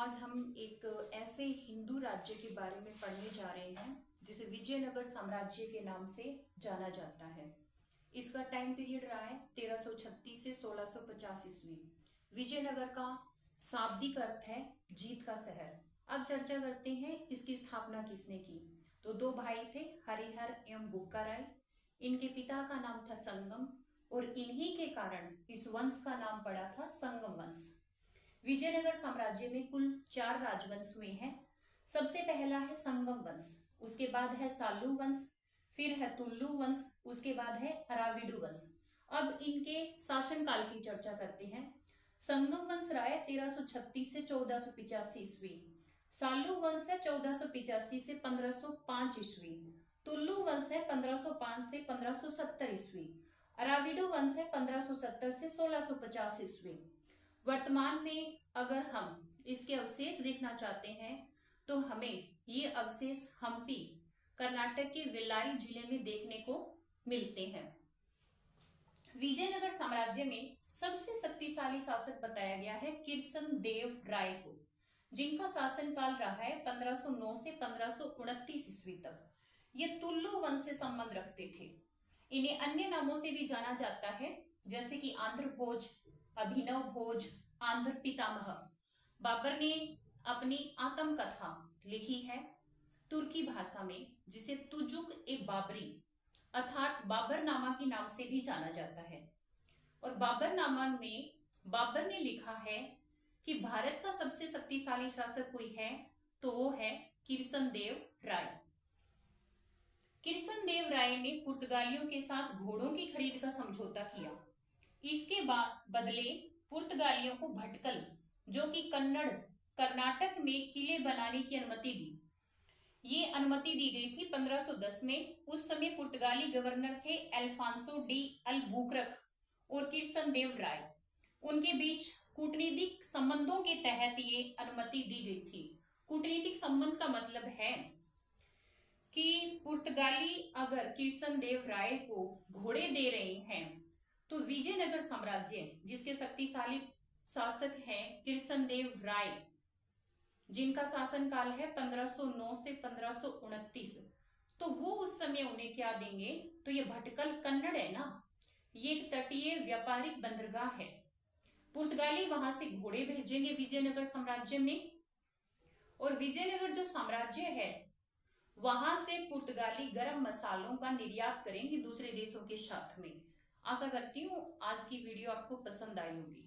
आज हम एक ऐसे हिंदू राज्य के बारे में पढ़ने जा रहे हैं जिसे विजयनगर साम्राज्य के नाम से जाना जाता है। इसका टाइम पीरियड रहा है 1336 से 1650 ईस्वी। विजयनगर का शाब्दिक अर्थ है जीत का शहर। अब चर्चा करते हैं इसकी स्थापना किसने की। तो दो भाई थे, हरिहर एवं बुक्का राय। इनके पिता का नाम था संगम और इन्हीं के कारण इस वंश का नाम पड़ा था संगम वंश। विजयनगर साम्राज्य में कुल 4 राजवंश हुए हैं। सबसे पहला है संगम वंश, उसके बाद है सालू वंश, फिर है तुल्लु वंश, उसके बाद है अराविडु वंश। अब इनके शासनकाल की चर्चा करते हैं। संगम वंश रहा है 1336 से 1485 ईस्वी। सालू वंश है 1485 से 1505 ईस्वी। तुल्लु वंश है 1505 से 1570 ईस्वी। अराविडु वंश है 1570 से 1650 ईस्वी। वर्तमान में अगर हम इसके अवशेष देखना चाहते हैं तो हमें ये अवशेष हम्पी कर्नाटक के बेल्लारी जिले में देखने को मिलते हैं। विजयनगर साम्राज्य में सबसे शक्तिशाली शासक बताया गया है किरसन देव राय को, जिनका शासनकाल रहा है 1509 से 1529 ईस्वी तक। ये तुल्लु वंश से संबंध रखते थे। इन्हें अन्य नामों से भी जाना जाता है, जैसे कि आंध्र भोज, अभिनव भोज, आंध्र पितामह। बाबर ने अपनी आत्मकथा लिखी है तुर्की भाषा में, जिसे तुजुक ए बाबरी अर्थात बाबरनामा के नाम से भी जाना जाता है। और बाबरनामा में बाबर ने लिखा है कि भारत का सबसे शक्तिशाली शासक कोई है तो वो है किरसन देव राय। किरसन देव राय ने पुर्तगालियों के साथ घोड़ों की खरीद का समझौता किया। इसके बदले पुर्तगालियों को भटकल, जो कि कर्नाटक में किले बनाने की अनुमति दी। ये अनुमति दी गई थी 1510 में। उस समय पुर्तगाली गवर्नर थे अल्फांसो डी अल्बुकर्क और किरसन देव राय। उनके बीच कूटनीतिक संबंधों के तहत ये अनुमति दी गई थी। कूटनीतिक संबंध का मतलब है कि पुर्तगाली अगर किरसन देव राय को घोड़े दे रहे हैं तो विजयनगर साम्राज्य, जिसके शक्तिशाली शासक हैं किरसन देव राय, जिनका शासनकाल है 1509 से 1529, तो वो उस समय उन्हें क्या देंगे, तो ये भटकल कन्नड़ है ना, ये एक तटीय व्यापारिक बंदरगाह है। पुर्तगाली वहां से घोड़े भेजेंगे विजयनगर साम्राज्य में, और विजयनगर जो साम्राज्य है वहां से पुर्तगाली गरम मसालों का निर्यात करेंगे दूसरे देशों के साथ में। आशा करती हूँ आज की वीडियो आपको पसंद आई होगी।